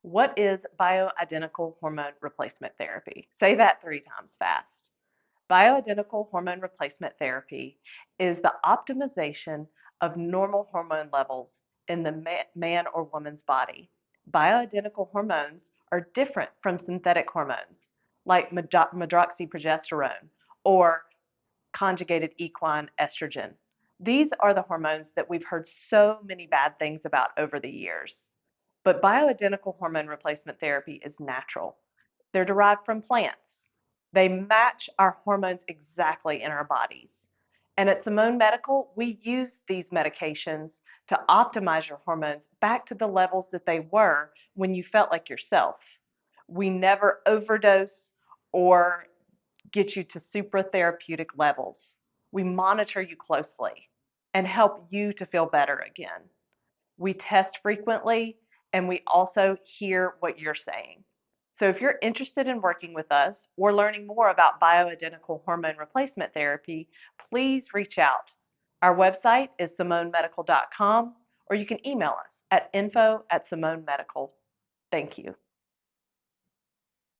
What is bioidentical hormone replacement therapy? Say that 3 times fast. Bioidentical hormone replacement therapy is the optimization of normal hormone levels in the man or woman's body. Bioidentical hormones are different from synthetic hormones like medroxyprogesterone or conjugated equine estrogen. These are the hormones that we've heard so many bad things about over the years. But bioidentical hormone replacement therapy is natural. They're derived from plants. They match our hormones exactly in our bodies. And at Simone Medical, we use these medications to optimize your hormones back to the levels that they were when you felt like yourself. We never overdose or get you to supratherapeutic levels. We monitor you closely and help you to feel better again. We test frequently, and we also hear what you're saying. So if you're interested in working with us or learning more about bioidentical hormone replacement therapy, please reach out. Our website is simonemedical.com, or you can email us at info@simonemedical. Thank you.